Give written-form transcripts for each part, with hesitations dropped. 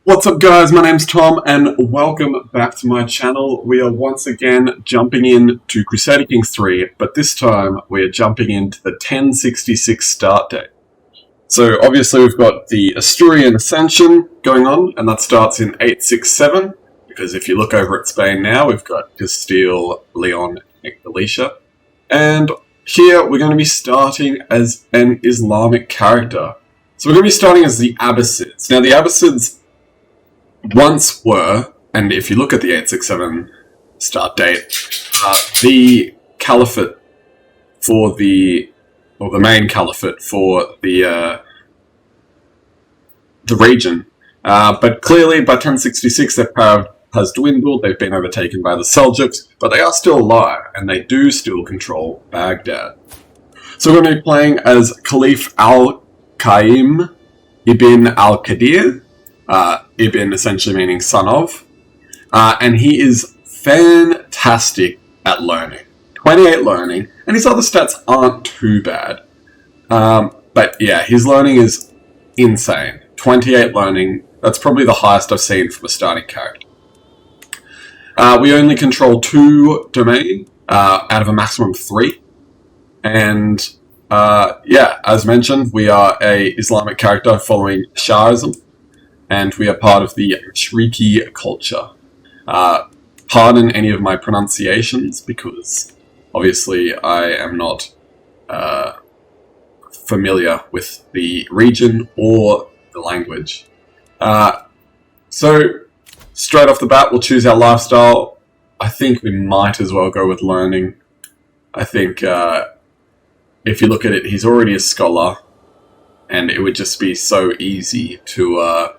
What's up guys, my name's Tom and welcome back to my channel. We are once again jumping into Crusader Kings 3, but this time we are jumping into the 1066 start date. So obviously we've got the Asturian Ascension going on, and that starts in 867, because if you look over at Spain now, we've got Castile, Leon, and Galicia. And here we're going to be starting as an Islamic character. So we're going to be starting as the Abbasids. Now the Abbasids once were, and if you look at the 867 start date, the caliphate for the main caliphate for the region. But clearly by 1066 their power has dwindled, they've been overtaken by the Seljuks, but they are still alive, and they do still control Baghdad. So we're going to be playing as Caliph al-Qaim ibn al-Qadir, Ibn essentially meaning son of, and he is fantastic at learning. 28 learning, and his other stats aren't too bad. But yeah, his learning is insane. 28 learning, that's probably the highest I've seen from a starting character. We only control 2 domain out of a maximum of 3. And yeah, as mentioned, we are a Islamic character following Shahism. And we are part of the Shriki culture. Pardon any of my pronunciations, because obviously I am not familiar with the region or the language. So, straight off the bat, we'll choose our lifestyle. I think we might as well go with learning. I think if you look at it, he's already a scholar, and it would just be so easy to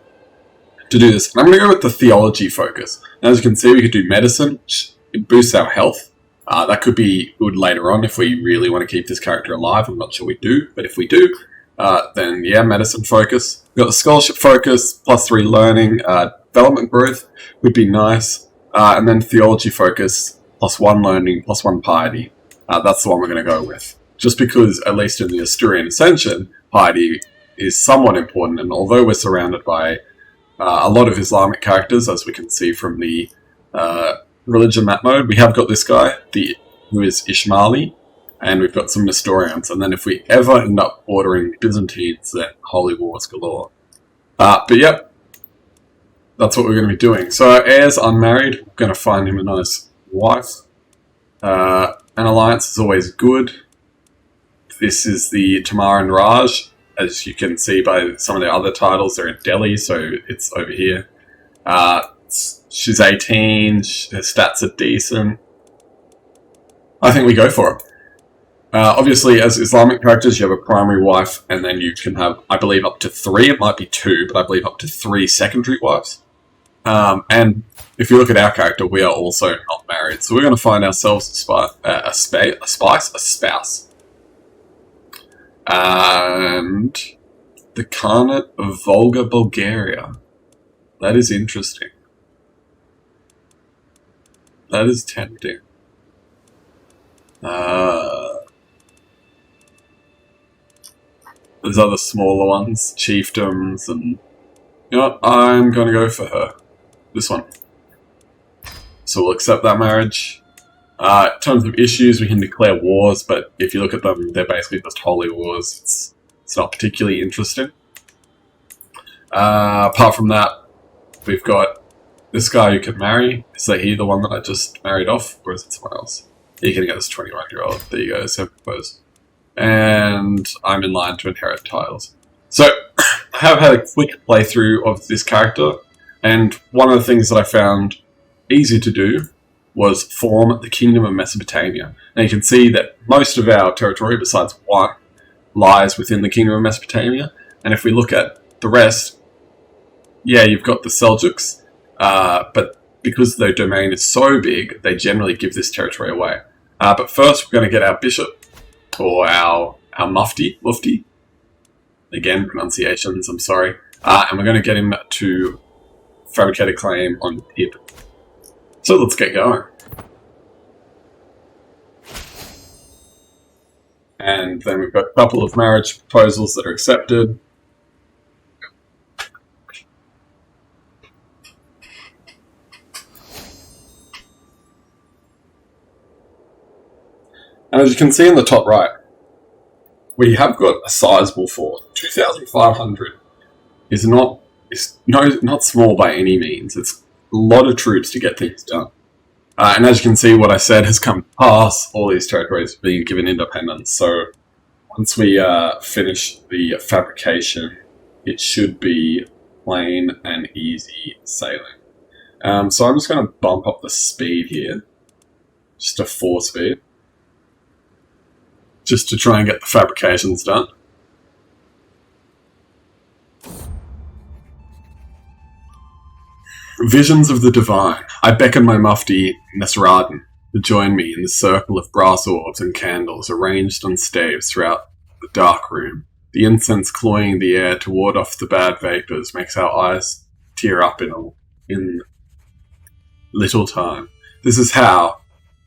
do this. And I'm going to go with the theology focus. And as you can see, we could do medicine, which boosts our health. That could be good later on if we really want to keep this character alive. I'm not sure we do, but if we do, then yeah, medicine focus. We've got the scholarship focus, +3 learning, development growth would be nice. And then theology focus, +1 learning, +1 piety. That's the one we're going to go with. Just because, at least in the Asturian Ascension, piety is somewhat important, and although we're surrounded by a lot of Islamic characters, as we can see from the religion map mode, we have got this guy, who is Ishmaeli, and we've got some Nestorians, and then if we ever end up ordering Byzantines, then holy wars galore. But yep, that's what we're going to be doing. So our heir's unmarried, we're going to find him a nice wife. An alliance is always good. This is the Tamar and Raj. As you can see by some of the other titles, they're in Delhi, so it's over here. She's 18, her stats are decent. I think we go for it. Obviously, as Islamic characters, you have a primary wife, and then you can have, I believe, up to 3. It might be 2, but I believe up to 3 secondary wives. And if you look at our character, we are also not married. So we're going to find ourselves a spouse. And the Khanate of Volga, Bulgaria. That is interesting. That is tempting. There's other smaller ones, chiefdoms, and you know what? I'm going to go for her. This one. So we'll accept that marriage. In terms of issues, we can declare wars, but if you look at them, they're basically just holy wars. It's not particularly interesting. Apart from that, we've got this guy you can marry. Is that he the one that I just married off, or is it someone else? You can get this 21-year-old. There you go, so propose. And I'm in line to inherit titles. So, I have had a quick playthrough of this character, and one of the things that I found easy to do was form the Kingdom of Mesopotamia. Now you can see that most of our territory, besides 1, lies within the Kingdom of Mesopotamia. And if we look at the rest, yeah, you've got the Seljuks, but because their domain is so big, they generally give this territory away. But first, we're going to get our bishop, or our mufti. Again, pronunciations, I'm sorry. And we're going to get him to fabricate a claim on Ibn. So let's get going. And then we've got a couple of marriage proposals that are accepted. And as you can see in the top right, we have got a sizable force. 2,500 is not small by any means. It's a lot of troops to get things done. And as you can see, what I said has come to pass. All these territories have been given independence. So once we finish the fabrication, it should be plain and easy sailing. So I'm just going to bump up the speed here, just to 4 speed, just to try and get the fabrications done. Visions of the divine. I beckon my mufti, Nesradin, to join me in the circle of brass orbs and candles arranged on staves throughout the dark room. The incense cloying the air to ward off the bad vapours makes our eyes tear up in little time. This is how,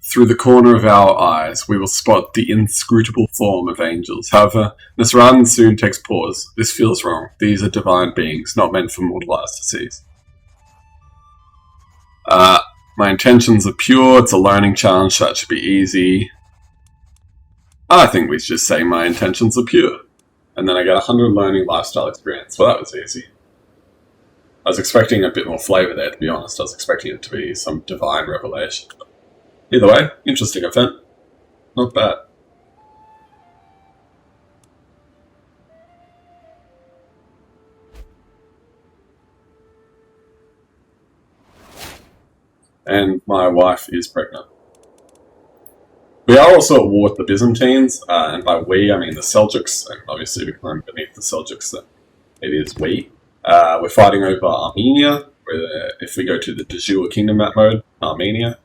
through the corner of our eyes, we will spot the inscrutable form of angels. However, Nesradin soon takes pause. This feels wrong. These are divine beings, not meant for mortal eyes to seize. My intentions are pure. It's a learning challenge, that should be easy. I think we should just say my intentions are pure. And then I get 100 learning lifestyle experience. Well, that was easy. I was expecting a bit more flavour there, to be honest. I was expecting it to be some divine revelation. Either way, interesting event. Not bad. And my wife is pregnant. We are also at war with the Byzantines, and by we, I mean the Seljuks, and obviously we climb beneath the Seljuks, then it is we. We're fighting over Armenia, where if we go to the de jure kingdom map mode, Armenia,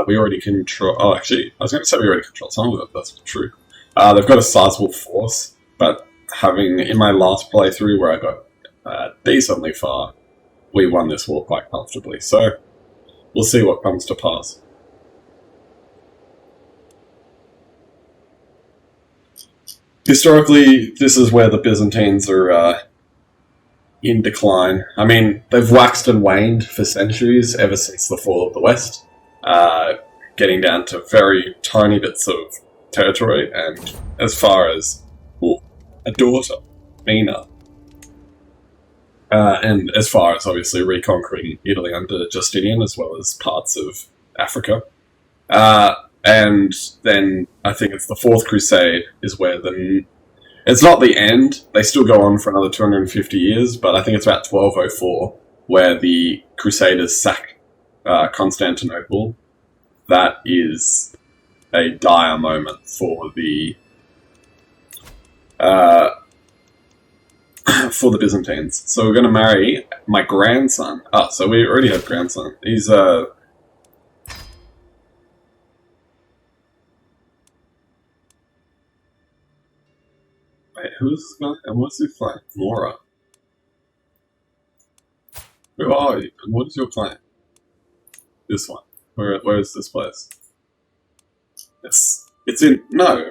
we already control... Oh, actually, I was going to say we already control some of it, that's true. They've got a sizable force, but having, in my last playthrough where I got decently far, we won this war quite comfortably, so we'll see what comes to pass. Historically, this is where the Byzantines are in decline. I mean, they've waxed and waned for centuries, ever since the fall of the West, getting down to very tiny bits of territory, and as far as a daughter, Mina, and as far as obviously reconquering Italy under Justinian, as well as parts of Africa. And then I think it's the Fourth Crusade is where it's not the end, they still go on for another 250 years, but I think it's about 1204 where the Crusaders sack Constantinople. That is a dire moment for the Byzantines. So we're going to marry my grandson. So we already have grandson. He's Wait, who's this guy? And what's his plan? Mora. Who are you? And what is your plan? This one. Where is this place? It's in... No!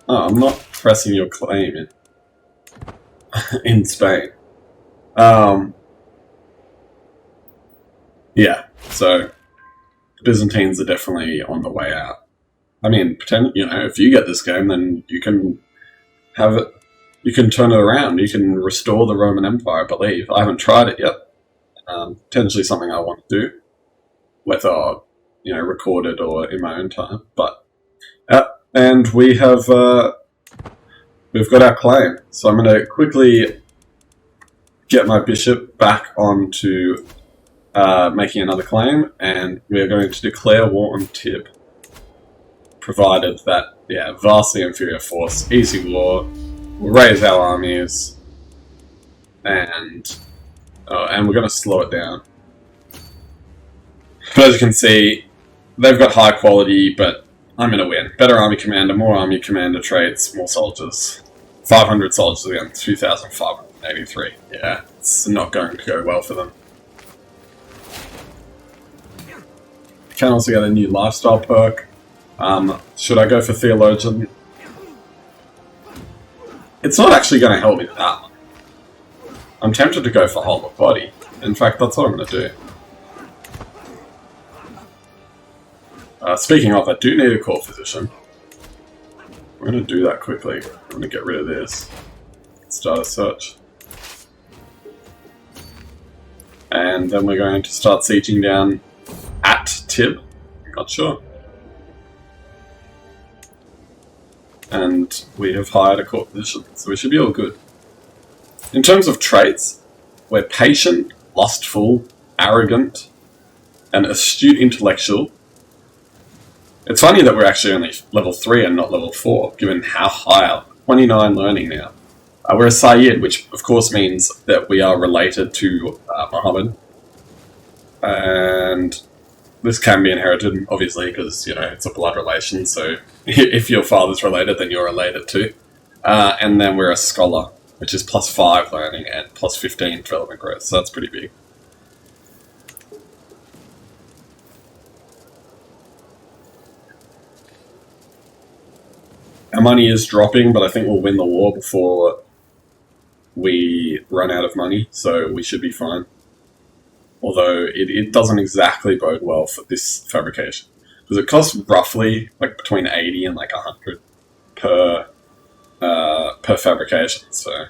Oh, I'm not pressing your claim in Spain. Yeah, so the Byzantines are definitely on the way out. I mean, if you get this game, then you can have it, you can turn it around, you can restore the Roman Empire, I believe. I haven't tried it yet. Potentially something I want to do, whether, recorded or in my own time, but, and we have, we've got our claim, so I'm going to quickly get my bishop back onto making another claim, and we're going to declare war on Tib, provided that, vastly inferior force, easy war, we'll raise our armies, and we're going to slow it down. But as you can see, they've got high quality, but I'm going to win. Better army commander, more army commander traits, more soldiers. 500 soldiers against 2,583. Yeah, it's not going to go well for them. You can also get a new lifestyle perk. Should I go for Theologian? It's not actually going to help me that much. I'm tempted to go for Whole of Body. In fact, that's what I'm going to do. Speaking of, I do need a core physician. We're going to do that quickly. I'm going to get rid of this. Start a search. And then we're going to start sieging down at Tib. Not sure. And we have hired a court position, so we should be all good. In terms of traits, we're patient, lustful, arrogant, and astute intellectual. It's funny that we're actually only level 3 and not level 4, given how high our 29 learning now. We're a Sayyid, which of course means that we are related to Muhammad. And this can be inherited, obviously, because, you know, it's a blood relation, so if your father's related, then you're related too. And then we're a scholar, which is plus 5 learning and plus 15 development growth, so that's pretty big. Our money is dropping, but I think we'll win the war before we run out of money, so we should be fine. Although it doesn't exactly bode well for this fabrication. Because it costs roughly like between 80 and like 100 per fabrication, so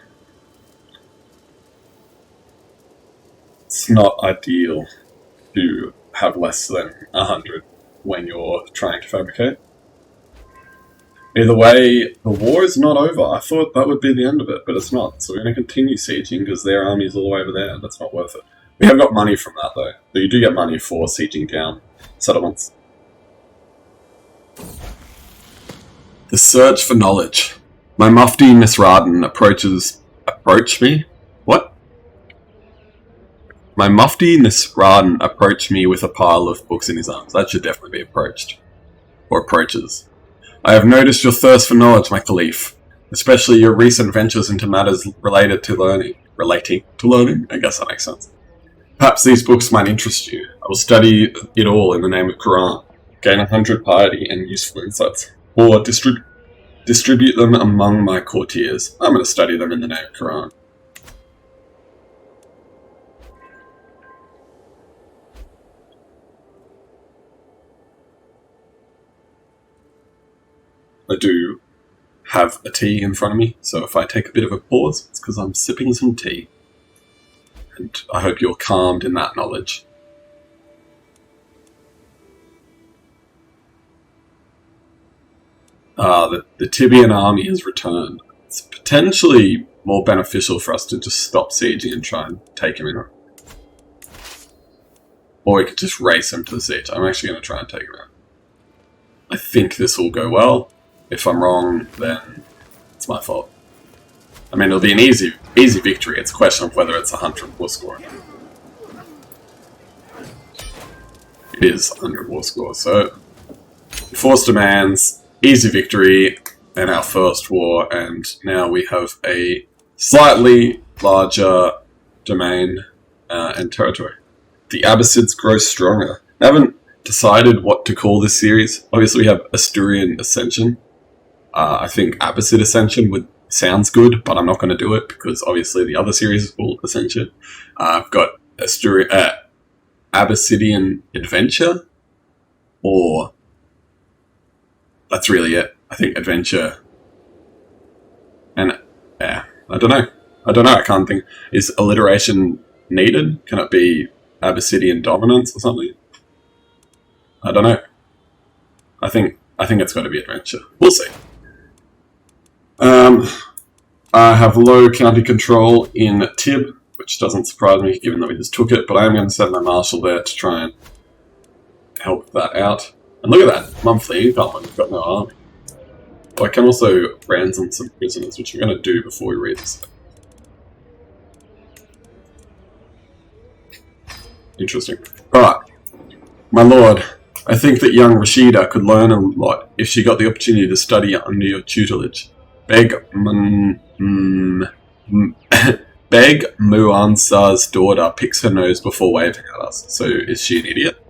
it's not ideal to have less than 100 when you're trying to fabricate. Either way, the war is not over. I thought that would be the end of it, but it's not. So we're going to continue sieging because their army is all the way over there. That's not worth it. We have got money from that, though. So you do get money for sieging down settlements. The search for knowledge. My Mufti Nisradan approached me. What? My Mufti Nisradan approached me with a pile of books in his arms. That should definitely be approached. Or approaches. I have noticed your thirst for knowledge, my Caliph, especially your recent ventures into matters related to learning. Relating to learning? I guess that makes sense. Perhaps these books might interest you. I will study it all in the name of Quran, gain 100 piety and useful insights, or distribute them among my courtiers. I'm going to study them in the name of Quran. I do have a tea in front of me, so if I take a bit of a pause, it's because I'm sipping some tea. And I hope you're calmed in that knowledge. The Tibian army has returned. It's potentially more beneficial for us to just stop sieging and try and take him in. Or we could just race him to the siege. I'm actually going to try and take him out. I think this will go well. If I'm wrong, then it's my fault. I mean, it'll be an easy victory. It's a question of whether it's a 100 war score. It is 100 war score, so force demands, easy victory, in our first war, and now we have a slightly larger domain and territory. The Abbasids grow stronger. I haven't decided what to call this series. Obviously, we have Asturian Ascension. I think Abbasid Ascension sounds good, but I'm not going to do it because obviously the other series is called Ascension. I've got Abbasidian Adventure, or that's really it. I think Adventure, and yeah, I don't know. I can't think. Is alliteration needed? Can it be Abbasidian Dominance or something? I don't know. I think it's got to be Adventure. We'll see. I have low county control in Tib, which doesn't surprise me given that we just took it, but I am going to send my marshal there to try and help that out. And look at that, monthly income when we've got no army. But I can also ransom some prisoners, which I'm going to do before we read this. Interesting. Alright, my lord, I think that young Rashida could learn a lot if she got the opportunity to study under your tutelage. Beg Muansar's daughter picks her nose before waving at us. So is she an idiot?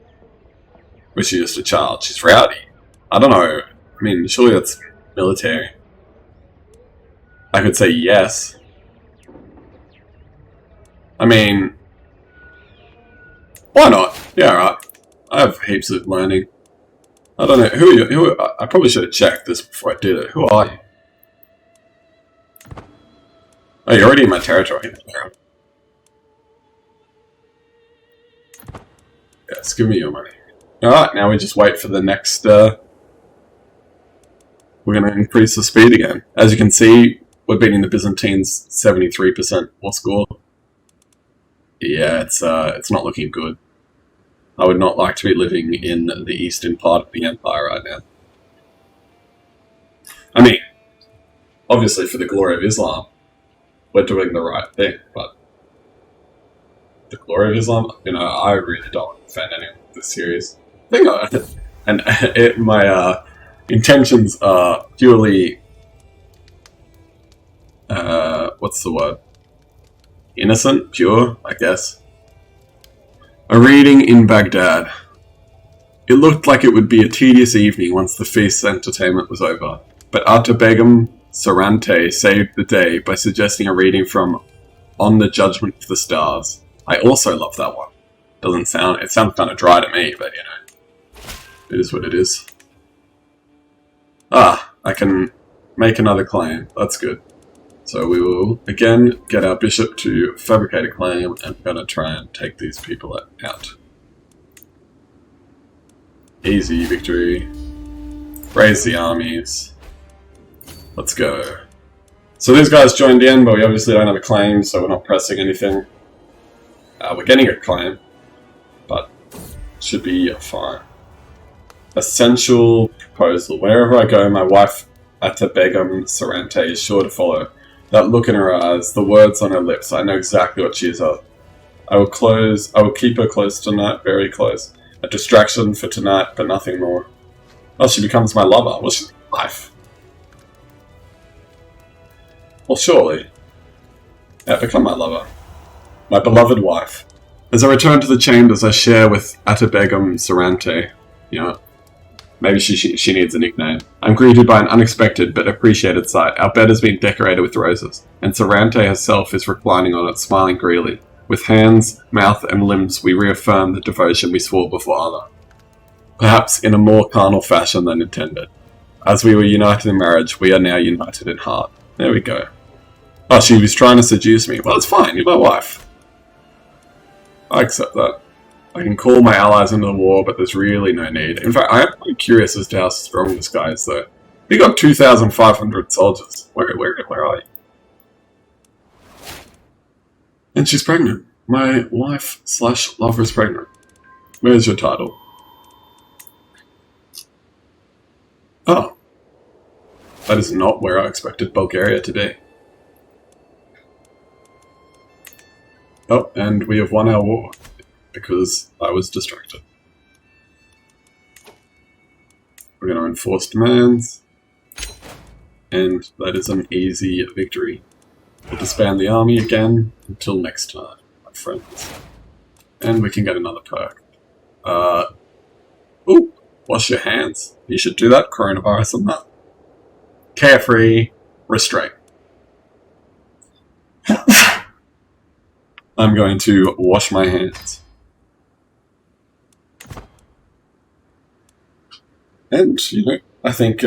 Or is she just a child? She's rowdy. I don't know. I mean, surely that's military. I could say yes. I mean, why not? Yeah, alright. I have heaps of learning. I don't know. Who are you? I probably should have checked this before I did it. Who are you? Oh, you're already in my territory. Yes, give me your money. Alright, now we just wait for the next... we're going to increase the speed again. As you can see, we're beating the Byzantines 73% war score. Yeah, it's not looking good. I would not like to be living in the eastern part of the empire right now. I mean, obviously for the glory of Islam, we're doing the right thing, but the glory of Islam, you know, I really don't want to offend anyone with this series. My intentions are purely, what's the word? Innocent, pure, I guess. A reading in Baghdad. It looked like it would be a tedious evening once the feast's entertainment was over, but Ata Begum Sarante saved the day by suggesting a reading from On the Judgment of the Stars. I also love that one. It sounds kind of dry to me, but you know, it is what it is. Ah, I can make another claim. That's good. So we will again get our bishop to fabricate a claim, and we're going to try and take these people out. Easy victory. Raise the armies. Let's go. So these guys joined in, but we obviously don't have a claim, so we're not pressing anything. We're getting a claim, but should be fine. Essential proposal. Wherever I go, my wife Ata Begum Sarante is sure to follow. That look in her eyes, the words on her lips, I know exactly what she is of. I will keep her close tonight, very close. A distraction for tonight, but nothing more. Oh, she becomes my lover. Well, she's my wife. Well, surely. Yeah, become my lover. My beloved wife. As I return to the chambers, I share with Ata Begum Sarante. You know, maybe she needs a nickname. I'm greeted by an unexpected but appreciated sight. Our bed has been decorated with roses, and Sarante herself is reclining on it, smiling greedily. With hands, mouth, and limbs, we reaffirm the devotion we swore before Allah. Perhaps in a more carnal fashion than intended. As we were united in marriage, we are now united in heart. There we go. Oh, she was trying to seduce me. Well, it's fine. You're my wife. I accept that. I can call my allies into the war, but there's really no need. In fact, I am quite curious as to how strong this guy is, though. He got 2,500 soldiers. Where are you? And she's pregnant. My wife/lover is pregnant. Where's your title? Oh. That is not where I expected Bulgaria to be. Oh, and we have won our war. Because I was distracted. We're going to enforce demands. And that is an easy victory. We'll disband the army again until next time, my friends. And we can get another perk. Ooh, wash your hands. You should do that, coronavirus on that. Carefree restraint. I'm going to wash my hands. And, you know, I think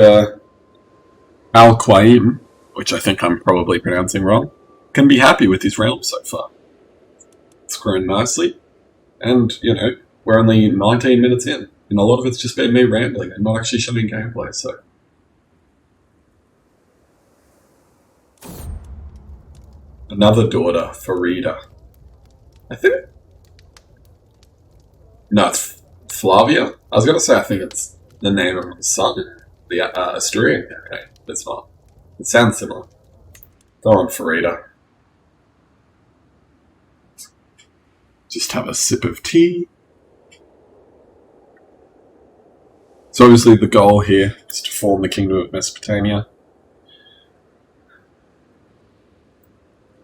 Al-Qaim, which I think I'm probably pronouncing wrong, can be happy with his realm so far. It's grown nicely, and, you know, we're only 19 minutes in, and a lot of it's just been me rambling and not actually showing gameplay, so... Another daughter, Farida. I think... No, it's Flavia? I was going to say I think it's the name of my son in the Asturian campaign. It's not. It sounds similar. Go on, Farida. Just have a sip of tea. So obviously the goal here is to form the Kingdom of Mesopotamia.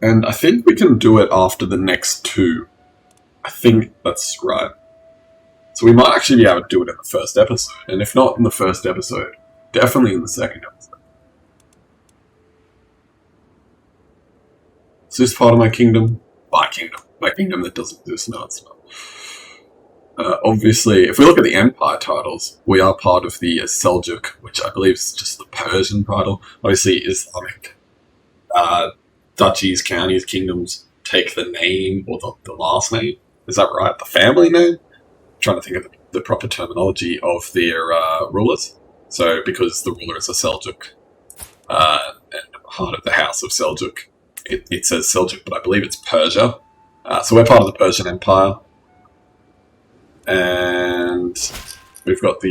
And I think we can do it after the next two. I think that's right. So we might actually be able to do it in the first episode. And if not in the first episode, definitely in the second episode. Is this part of my kingdom? My kingdom. My kingdom that doesn't exist. No, it's not. Obviously, if we look at the empire titles, we are part of the Seljuk, which I believe is just the Persian title. Obviously, Islamic duchies, counties, kingdoms take the name or the last name. Is that right? The family name? I'm trying to think of the proper terminology of their rulers. So, because the ruler is a Seljuk, and part of the house of Seljuk, it says Seljuk, but I believe it's Persia. So we're part of the Persian Empire. And we've got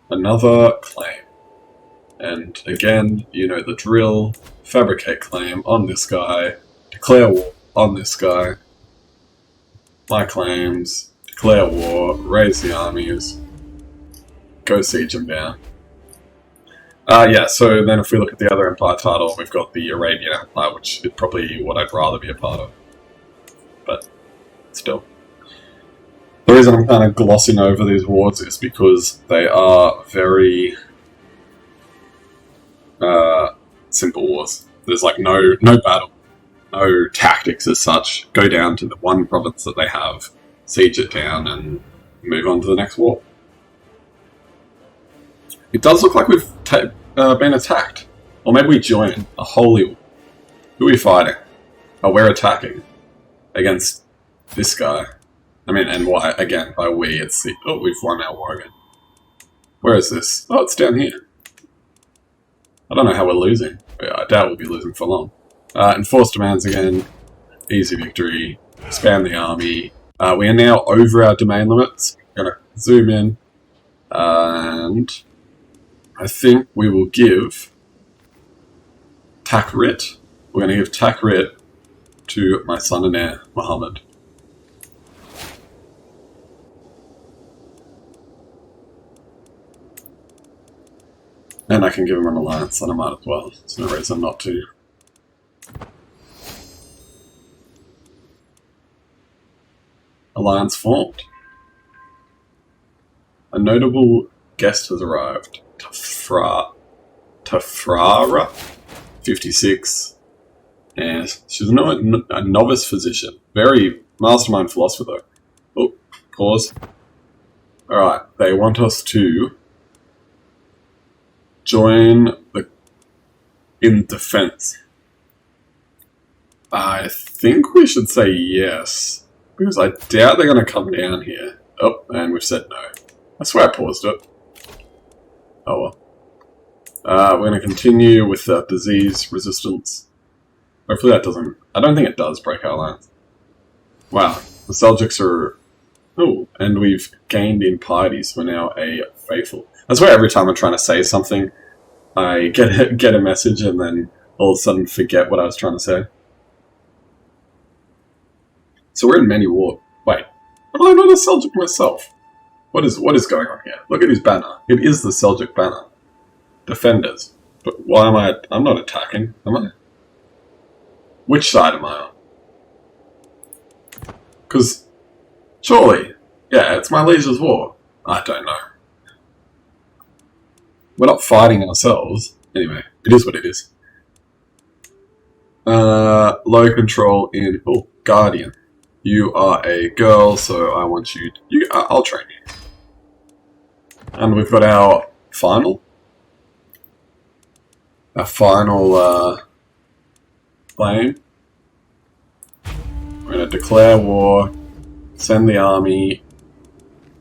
another claim. And again, you know the drill. Fabricate claim on this guy. Declare war on this guy. My claims. Declare war. Raise the armies. Go siege them down. So then if we look at the other empire title, we've got the Arabian Empire, which is probably what I'd rather be a part of. But still. The reason I'm kind of glossing over these wars is because they are very simple wars. There's like no battle, no tactics as such. Go down to the one province that they have, siege it down, and move on to the next war. It does look like we've been attacked. Or maybe we join a holy war. Who are we fighting? Oh, we're attacking against this guy. I mean, and why? Again, by we, it's the... Oh, we've won our war again. Where is this? Oh, it's down here. I don't know how we're losing. I doubt we'll be losing for long. Enforce demands again. Easy victory. Expand the army. We are now over our domain limits. I'm going to zoom in. And I think we will give Takrit. We're going to give Takrit to my son and heir, Muhammad. And I can give him an alliance, and I might as well. There's no reason not to. Alliance formed. A notable guest has arrived. Tafrara, 56. And she's a novice physician. Very mastermind philosopher, though. Oh, pause. Alright, they want us to join in defense. I think we should say yes, because I doubt they're going to come down here. Oh, and we've said no. I swear I paused it. Oh well. We're going to continue with disease resistance. Hopefully that doesn't... I don't think it does break our alliance. Wow, the Seljuks are... Oh, and we've gained in piety, so we're now a faithful. That's why every time I'm trying to say something, I get a message and then all of a sudden forget what I was trying to say. So we're in many wars. Wait, am I not a Seljuk myself? What is going on here? Look at his banner. It is the Seljuk banner. Defenders. But why am I... I'm not attacking, am I? Which side am I on? Because, surely, yeah, it's my liege's war. I don't know. We're not fighting ourselves. Anyway, it is what it is. Low control in... Oh, Guardian. You are a girl, so I want you... I'll train you. And we've got our final. Our final claim. We're going to declare war, send the army,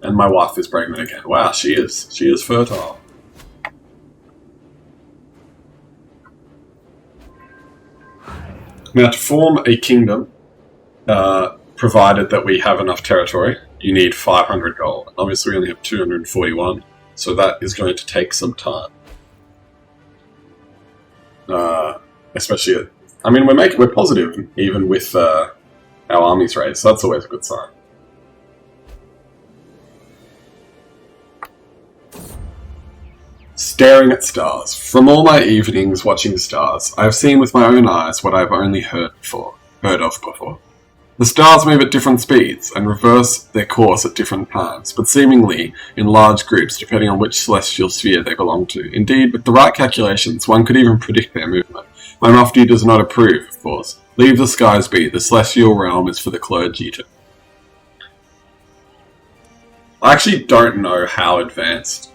and my wife is pregnant again. Wow, she is. She is fertile. Now, to form a kingdom, provided that we have enough territory, you need 500 gold. Obviously, we only have 241, so that is going to take some time. Especially, I mean, we're positive even with our armies raised, so that's always a good sign. Staring at stars. From all my evenings watching stars, I have seen with my own eyes what I have only heard of before. The stars move at different speeds and reverse their course at different times, but seemingly in large groups depending on which celestial sphere they belong to. Indeed, with the right calculations, one could even predict their movement. My Mufti does not approve, of course. Leave the skies be. The celestial realm is for the clergy to... I actually don't know how advanced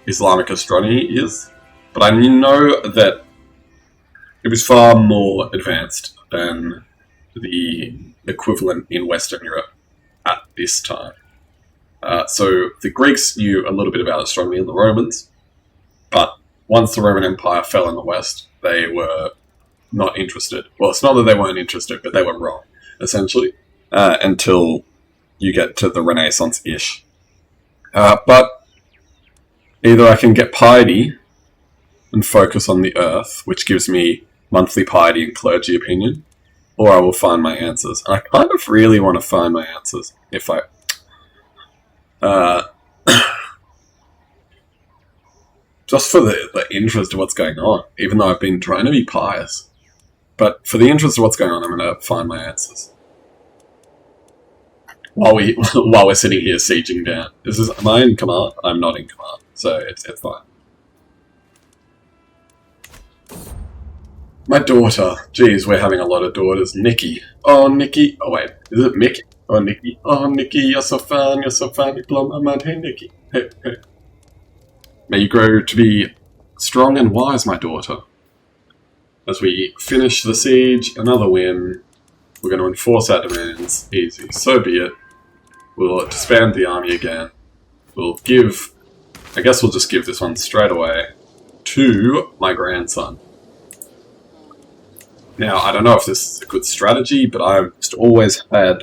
Islamic astronomy is, but I know that it was far more advanced than the equivalent in Western Europe at this time. So the Greeks knew a little bit about astronomy and the Romans, but once the Roman Empire fell in the West, they were not interested. Well, it's not that they weren't interested, but they were wrong, essentially, until you get to the Renaissance-ish. But either I can get piety and focus on the earth, which gives me monthly piety and clergy opinion, or I will find my answers. And I kind of really want to find my answers if I... just for the interest of what's going on, even though I've been trying to be pious. But for the interest of what's going on, I'm going to find my answers. While we're sitting here sieging down. Am I in command? I'm not in command, so it's fine. My daughter. Jeez, we're having a lot of daughters. Nikki. Oh, Nikki. Oh, wait. Is it Mickey? Oh, Nikki. Oh, Nikki, you're so fun. You blow my mind. Hey, Nikki. Hey. May you grow to be strong and wise, my daughter. As we finish the siege, another win. We're going to enforce our demands. Easy. So be it. We'll disband the army again. We'll give... I guess we'll just give this one straight away to my grandson. Now, I don't know if this is a good strategy, but I've just always had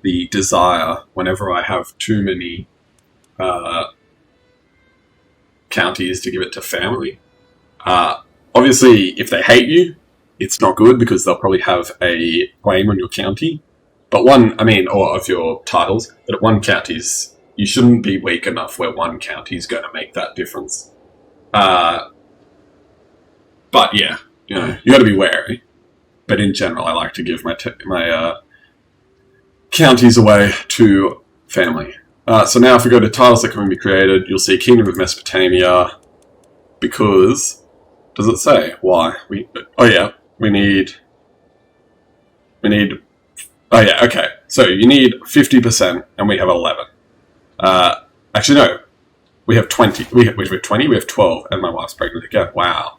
the desire, whenever I have too many counties, to give it to family. Obviously, if they hate you, it's not good because they'll probably have a claim on your county. But or of your titles. But at one county's, you shouldn't be weak enough where one county's going to make that difference. But yeah, you got to be wary. But in general, I like to give my counties away to family. So now if we go to titles that can be created, you'll see Kingdom of Mesopotamia, because... Does it say why? We need... Oh yeah, okay. So you need 50%, and we have 11. Actually, no. We have 20. We have 20, we have 12, and my wife's pregnant again. Wow.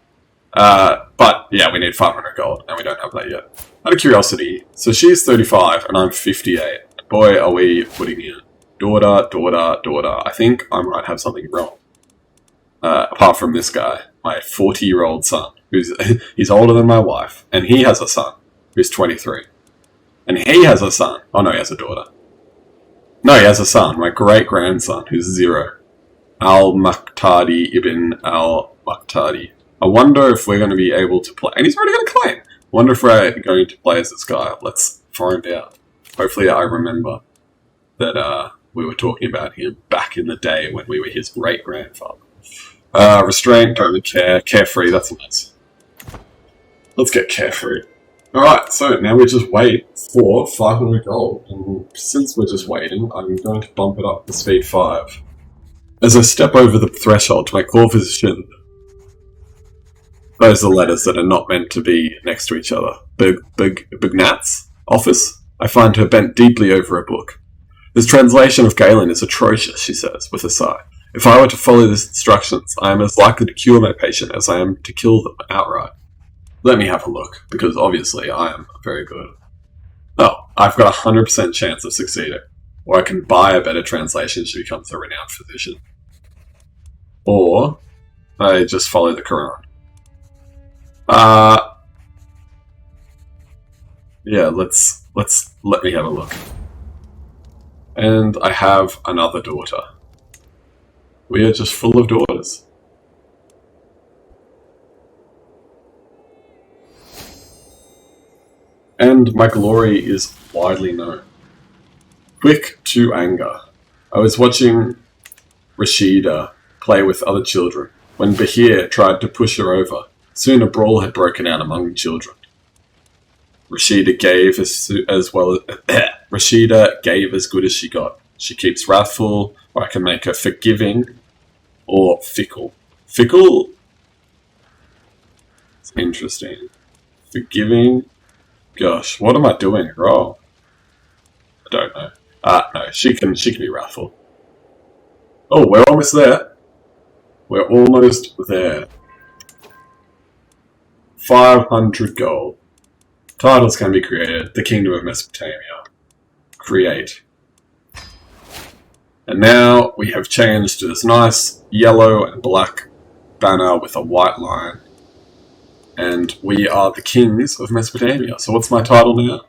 But, yeah, we need 500 gold, and we don't have that yet. Out of curiosity, so she's 35, and I'm 58. Boy, are we putting in. Daughter. I think I might have something wrong. Apart from this guy, my 40-year-old son, he's older than my wife, and he has a son who's 23. And he has a son. Oh, no, he has a daughter. No, he has a son, my great-grandson, who's 0. Al-Maqtadi ibn Al-Maqtadi. I wonder if we're going to be able to play... And he's already got a claim. I wonder if we're going to play as this guy. Let's find out. Hopefully I remember that we were talking about him back in the day when we were his great-grandfather. Restraint, don't really care. Carefree, that's nice. Let's get carefree. Alright, so now we just wait for 500 gold. And since we're just waiting, I'm going to bump it up to speed 5. As I step over the threshold to my core physician, those are letters that are not meant to be next to each other. Bugnat's office. I find her bent deeply over a book. This translation of Galen is atrocious, she says, with a sigh. If I were to follow these instructions, I am as likely to cure my patient as I am to kill them outright. Let me have a look, because obviously I am very good. Oh, I've got a 100% chance of succeeding. Or I can buy a better translation, she becomes a renowned physician. Or I just follow the Quran. Yeah, let me have a look. And I have another daughter. We are just full of daughters. And my glory is widely known. Quick to anger. I was watching Rashida play with other children when Bahir tried to push her over. Soon a brawl had broken out among the children. Rashida gave Rashida gave as good as she got. She keeps wrathful, or I can make her forgiving or fickle. Fickle? It's interesting. Forgiving? Gosh, what am I doing wrong? I don't know. No, she can be wrathful. Oh, we're almost there. We're almost there. 500 gold. Titles can be created. The Kingdom of Mesopotamia. Create. And now we have changed to this nice yellow and black banner with a white line. And we are the kings of Mesopotamia. So what's my title now?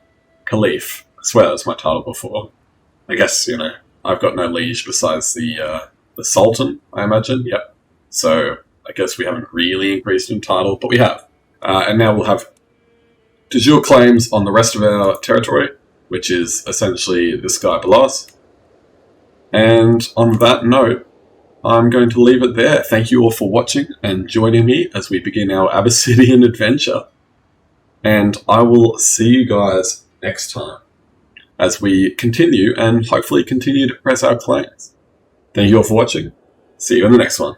Caliph. I swear that's my title before. I guess, you know, I've got no liege besides the Sultan, I imagine. Yep. So I guess we haven't really increased in title, but we have. And now we'll have de jure claims on the rest of our territory, which is essentially this guy below us. And on that note, I'm going to leave it there. Thank you all for watching and joining me as we begin our Abbasidian adventure. And I will see you guys next time as we continue and hopefully continue to press our claims. Thank you all for watching. See you in the next one.